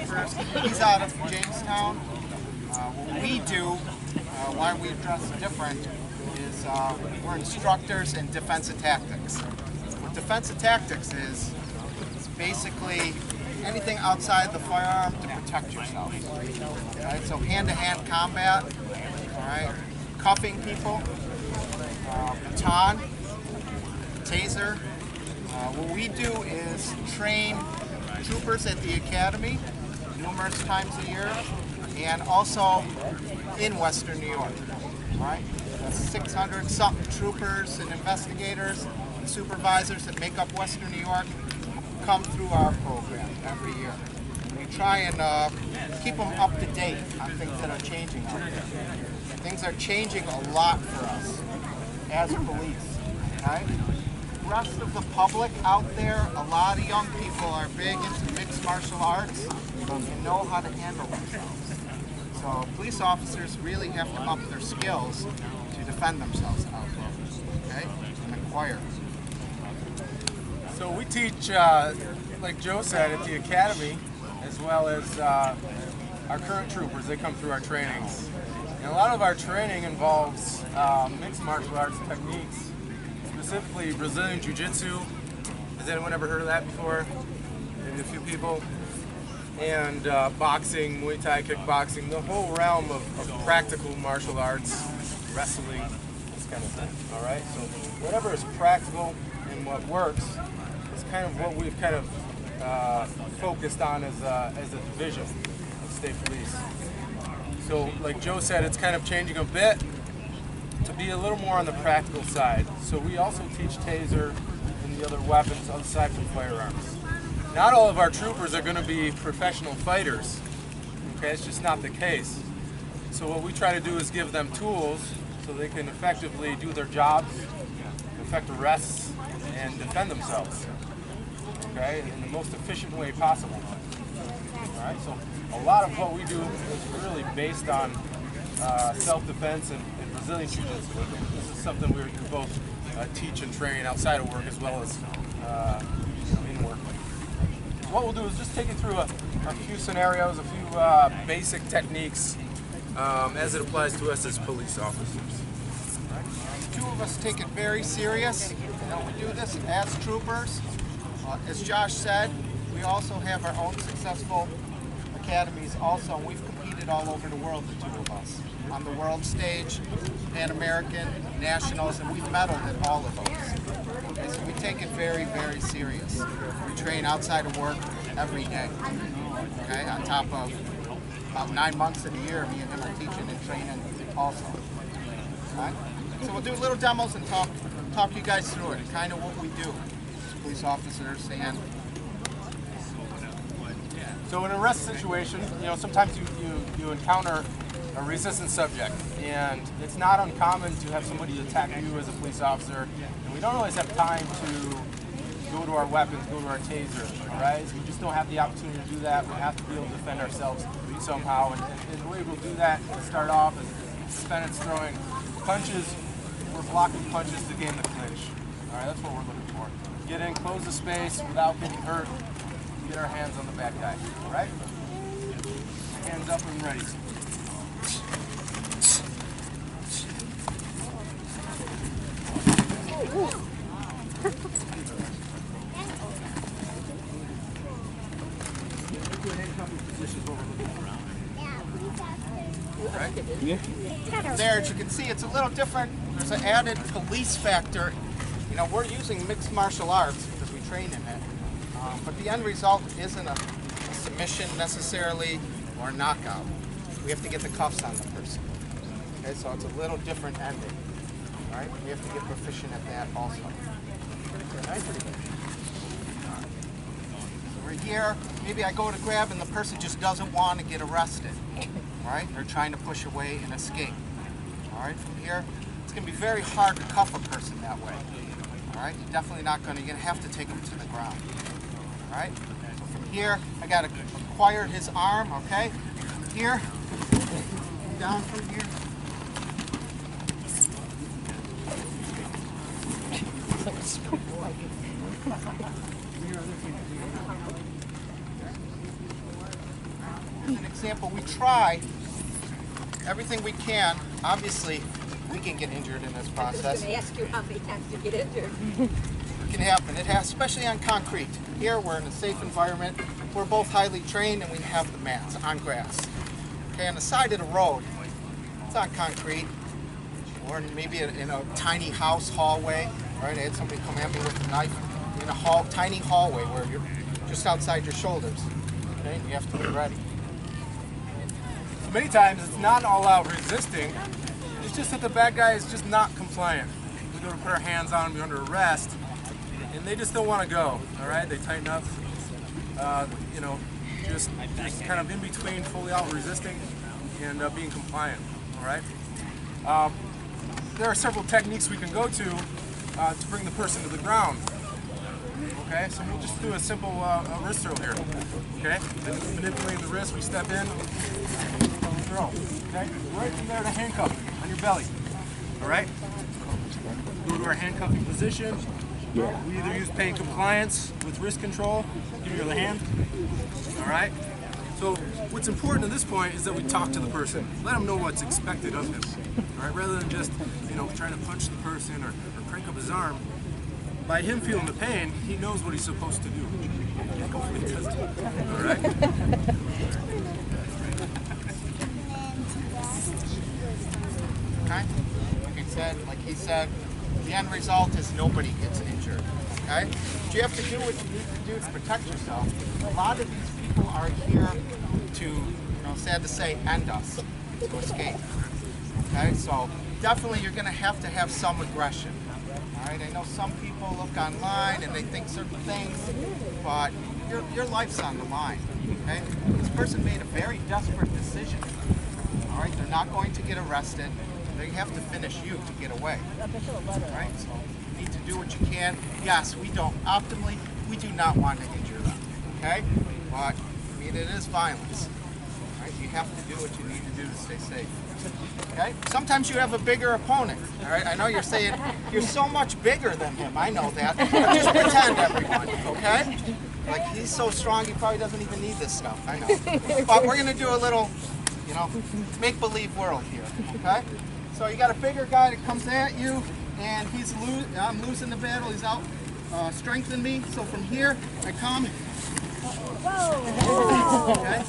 troopers. He's out of Jamestown. What we do, why we dress different, is we're instructors in defensive tactics. What defensive tactics is basically anything outside the firearm to protect yourself. Right? So hand-to-hand combat, all right? Cuffing people, baton, taser. What we do is train troopers at the academy numerous times a year, and also in Western New York. Right? 600-something troopers and investigators and supervisors that make up Western New York come through our program every year. We try and keep them up to date on things that are changing out there. Things are changing a lot for us as police. Right? The rest of the public out there, a lot of young people are big into mixed martial arts and know how to handle themselves. So police officers really have to up their skills to defend themselves out there, okay, and acquire. So we teach, like Joe said, at the academy, as well as our current troopers. They come through our trainings. And a lot of our training involves mixed martial arts techniques, specifically Brazilian Jiu-Jitsu. Has anyone ever heard of that before? Maybe a few people. And boxing, Muay Thai, kickboxing, the whole realm of practical martial arts, wrestling, this kind of thing. All right, so whatever is practical and what works is kind of what we've kind of focused on as a division of state police. So, like Joe said, it's kind of changing a bit to be a little more on the practical side. So we also teach taser and the other weapons aside from firearms. Not all of our troopers are going to be professional fighters. Okay, it's just not the case. So what we try to do is give them tools so they can effectively do their jobs, effect arrests, and defend themselves. Okay, in the most efficient way possible. All right, so a lot of what we do is really based on self-defense and Brazilian Jiu-Jitsu. This is something we both teach and train outside of work as well as in work. What we'll do is just take you through a few scenarios, a few basic techniques as it applies to us as police officers. Two of us take it very serious. We do this as troopers. As Josh said, we also have our own successful academies also, and we've competed all over the world, the two of us. On the world stage, Pan American, nationals, and we've medaled at all of those. Okay, so we take it very, very serious. We train outside of work every day. Okay, on top of about 9 months of the year, me and him are teaching and training also. Okay? So we'll do little demos and talk you guys through it, kind of what we do as police officers. And so in an arrest situation, sometimes you encounter a resistant subject, and it's not uncommon to have somebody attack you as a police officer, and we don't always have time to go to our weapons, go to our taser, all right? We just don't have the opportunity to do that. We have to be able to defend ourselves somehow, and the way we'll do that to start off is defendants throwing punches. We're blocking punches to gain the clinch. All right, that's what we're looking for. Get in, close the space without getting hurt, get our hands on the bad guy, all right? Hands up and ready. There, as you can see, it's a little different. There's an added police factor. We're using mixed martial arts because we train in it, but the end result isn't a submission necessarily or a knockout. We have to get the cuffs on the person. Okay, so it's a little different ending. All right, we have to get proficient at that also. Okay. So we're here. Maybe I go to grab and the person just doesn't want to get arrested. All right, they're trying to push away and escape. All right, from here, it's going to be very hard to cuff a person that way. All right, you're definitely not going to. You're going to have to take them to the ground. All right, so from here, I got to acquire his arm. Okay, from here, down from here. as an example, we try everything we can. Obviously, we can get injured in this process. I was going to ask you how many times you get injured. It can happen. It has, especially on concrete. Here, we're in a safe environment. We're both highly trained, and we have the mats on grass. Okay, on the side of the road, it's on concrete, or maybe in a tiny house hallway. Right? I had somebody come at me with a knife in a tiny hallway where you're just outside your shoulders. Okay, you have to be ready. So many times it's not all out resisting. It's just that the bad guy is just not compliant. We go to put our hands on them, we're under arrest, and they just don't want to go. All right, they tighten up. You know, just kind of in between fully out resisting and being compliant. All right. There are several techniques we can go to bring the person to the ground. Okay, so we'll just do a simple wrist throw here. Okay, manipulate the wrist, we step in, throw. Okay, right from there to handcuff on your belly. All right, go to our handcuffing position. We either use pain compliance with wrist control. Give me your other hand. All right. So what's important at this point is that we talk to the person, let them know what's expected of him. All right, rather than just trying to punch the person or crank up his arm. By him feeling the pain, he knows what he's supposed to do. Hopefully he does it. All right. Okay. Like he said, the end result is nobody gets injured. Okay. But you have to do what you need to do to protect yourself. A lot of these people are here to, sad to say, end us, to escape. Okay. So definitely, you're going to have some aggression. All right, I know some people look online and they think certain things, but your life's on the line, okay? This person made a very desperate decision. All right, they're not going to get arrested. They have to finish you to get away. All right, so you need to do what you can. Yes, we do not want to injure them, okay? But, I mean, it is violence. All right, you have to do what you need to do to stay safe. Okay? Sometimes you have a bigger opponent. All right? I know you're saying you're so much bigger than him. I know that. But just pretend, everyone. Okay? Like he's so strong, he probably doesn't even need this stuff. I know. But we're gonna do a little, make-believe world here. Okay? So you got a bigger guy that comes at you, and I'm losing the battle. He's out strengthening me. So from here, I come. Okay?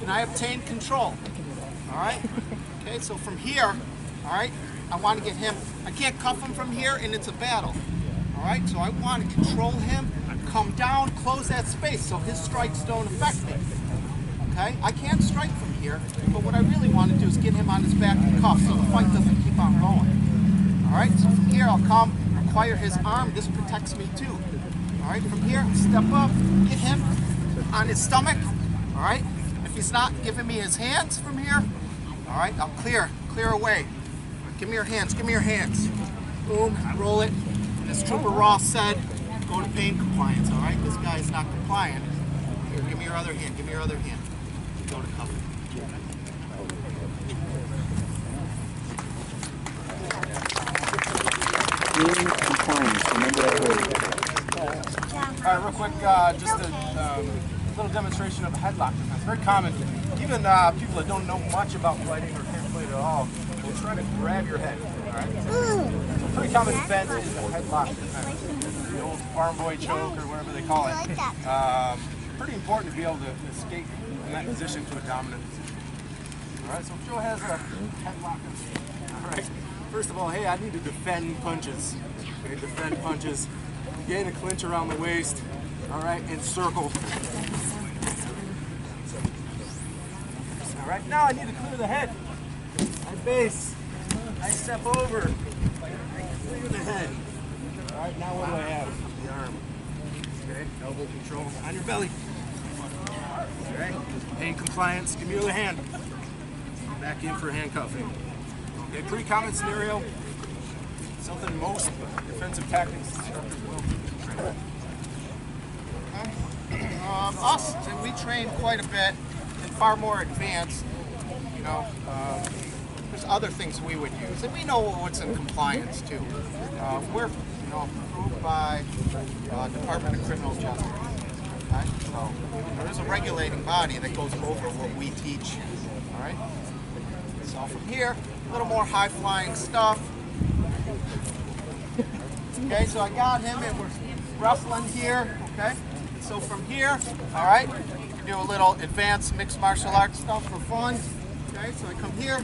And I obtain control. All right? Okay, so from here, all right, I want to get him. I can't cuff him from here, and it's a battle. All right, so I want to control him, come down, close that space so his strikes don't affect me. Okay, I can't strike from here, but what I really want to do is get him on his back and cuff so the fight doesn't keep on going. All right, so from here I'll come, acquire his arm. This protects me too. All right, from here, step up, get him on his stomach. All right, if he's not giving me his hands from here, all right, I'll clear away. Give me your hands, give me your hands. Boom, roll it. As Trooper Ross said, go to pain compliance, all right? This guy is not compliant. Here, give me your other hand, give me your other hand. Go to cuffing. Pain compliance, remember that word. All right, real quick, just a little demonstration of a headlock defense. Very common. Even people that don't know much about fighting or can't fight at all will try to grab your head. All right. So pretty common defense is a headlock defense. The old farm boy choke or whatever they call it. Pretty important to be able to escape from that position to a dominant position. All right. So Joe has a headlock. All right. First of all, hey, I need to defend punches. Okay, defend punches. Gain a clinch around the waist. All right, and circle. All right, now I need to clear the head. I base. I step over. I clear the head. All right, now what do I have? The arm. Okay, elbow control on your belly. All right, pain compliance. Give me your other hand. Back in for handcuffing. Okay, pretty common scenario. Something most defensive tactics instructors will train. Us, we train quite a bit and far more advanced. There's other things we would use, and we know what's in compliance too. We're approved by Department of Criminal Justice. Okay? So there is a regulating body that goes over what we teach. All right? So from here, a little more high-flying stuff. Okay, so I got him and we're wrestling here. Okay? So from here, all right, you can do a little advanced mixed martial arts stuff for fun. Okay, so I come here.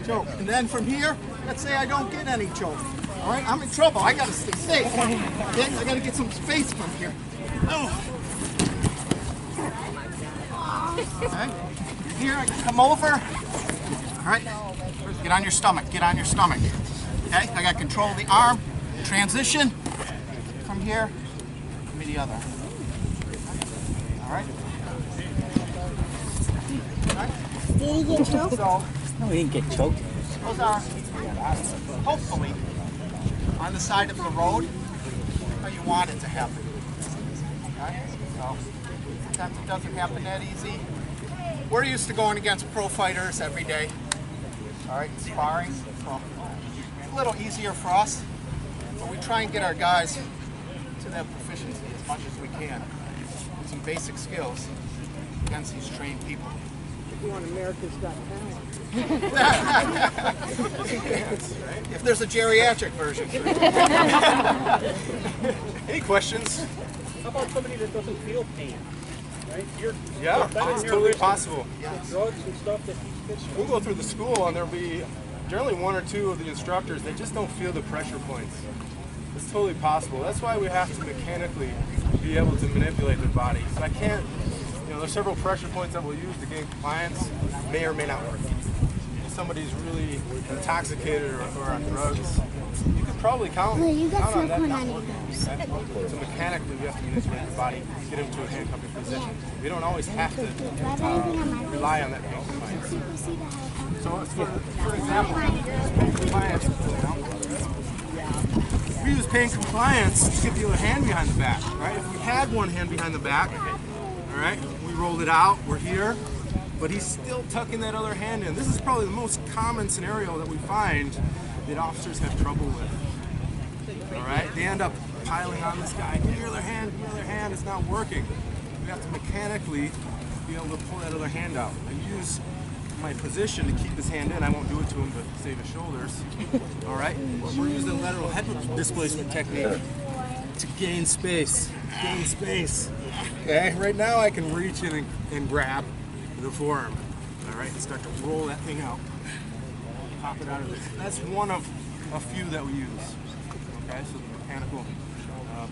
Choke. And then from here, let's say I don't get any choke. All right, I'm in trouble. I gotta stay safe. Okay? I gotta get some space from here. Oh. Okay. Here, I can come over. All right. Get on your stomach. Get on your stomach. Okay. I got control of the arm. Transition from here to the other. All right. All right. Did he get choked? So No, he didn't get choked. those are hopefully on the side of the road how you want it to happen. Okay. So sometimes it doesn't happen that easy. We're used to going against pro fighters every day. All right, sparring. So it's a little easier for us, but we try and get our guys to that proficiency as much as we can. With some basic skills against these trained people. You want America's Got Talent. If there's a geriatric version. Any questions? How about somebody that doesn't feel pain? Right? Yeah, it's totally possible. Drugs and stuff that fits. We'll go through the school and there'll be generally one or two of the instructors, they just don't feel the pressure points. It's totally possible. That's why we have to mechanically be able to manipulate their body. So I can't, there's several pressure points that we'll use to gain compliance, may or may not work. If somebody's really intoxicated or on drugs, you could probably count on that not working. Okay? So mechanically we have to manipulate the body, get them to a handcuffing position. We don't always have to rely on that pain compliance. So for example, pain compliance. We use pain compliance to give you a hand behind the back, right? If we had one hand behind the back, all right, we rolled it out, we're here, but he's still tucking that other hand in. This is probably the most common scenario that we find that officers have trouble with. All right, they end up piling on this guy. Give me your other hand, it's not working. We have to mechanically be able to pull that other hand out. I use my position to keep his hand in. I won't do it to him to save his shoulders. All right, we're using the lateral head displacement technique to gain space. Okay, right now I can reach in and grab the forearm. All right, and start to roll that thing out. Pop it out of there. That's one of a few that we use. Okay, so the mechanical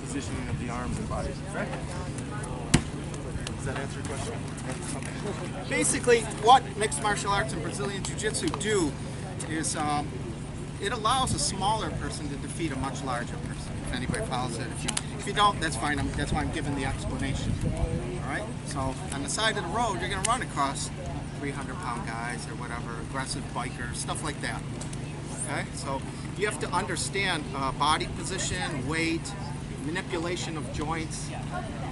positioning of the arms and bodies. Okay? Does that answer your question? Basically, what mixed martial arts and Brazilian Jiu-Jitsu do is it allows a smaller person to defeat a much larger person. If anybody follows it, if you don't, that's fine. That's why I'm giving the explanation. All right. So on the side of the road, you're going to run across 300-pound guys or whatever, aggressive bikers, stuff like that. Okay. So you have to understand body position, weight, manipulation of joints.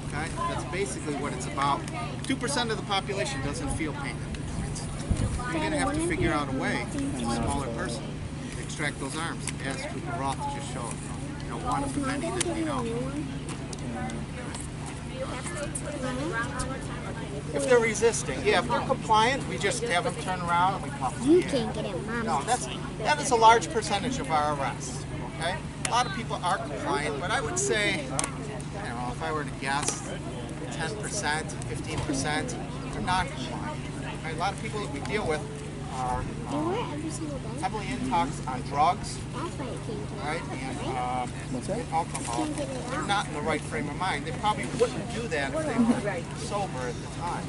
Okay, that's basically what it's about. 2% of the population doesn't feel pain in their joints. You're going to have to figure out a way, as a smaller person, to extract those arms, as Cooper Roth just showed. One of the many that we know. If they're resisting, yeah, if they're compliant, we just have them turn around and we cuff them. You can't get it, Mom. No, that is a large percentage of our arrests. Okay, a lot of people are compliant, but I would say, if I were to guess, 10%, 15%, they're non-compliant. Okay? A lot of people that we deal with are heavily intox on drugs, right, and alcohol. They're not in the right frame of mind. They probably wouldn't do that if they were sober at the time.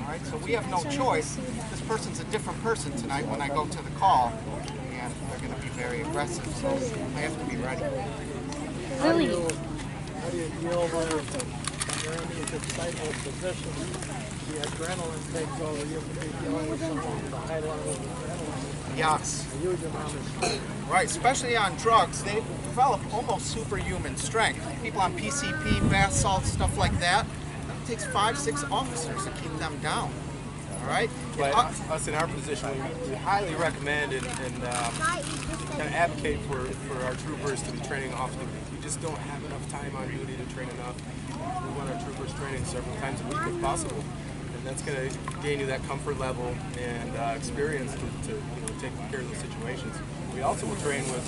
All right, so we have no choice. This person's a different person tonight when I go to the call, and they're going to be very aggressive, so I have to be ready. How do you deal with you're in these excitement positions? The adrenaline takes over. You can be dealing with someone with a high level of adrenaline. Yes. A huge amount of stress. Right, especially on drugs, they develop almost superhuman strength. People on PCP, bath salts, stuff like that, it takes 5, 6 officers to keep them down. All right? But us in our position, we highly recommend and kind of advocate for our troopers to be training off duty. We just don't have enough time on duty to train enough. We want our troopers training several times a week if possible. And that's going to gain you that comfort level and experience to take care of those situations. We also will train with,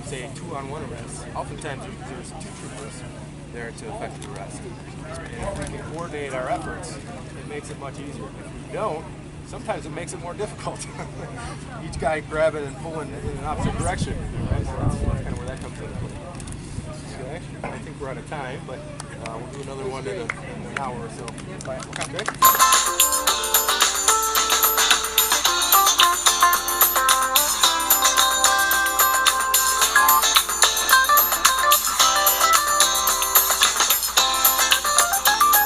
say, 2-on-1 arrests. Oftentimes there's 2 troopers there to effect the arrest. And if we can coordinate our efforts, it makes it much easier. If we don't, sometimes it makes it more difficult. Each guy grabbing and pulling in an opposite direction. Right? So that's kind of where that comes into play. Okay, I think we're out of time, but we'll do another one in an hour or so. Okay.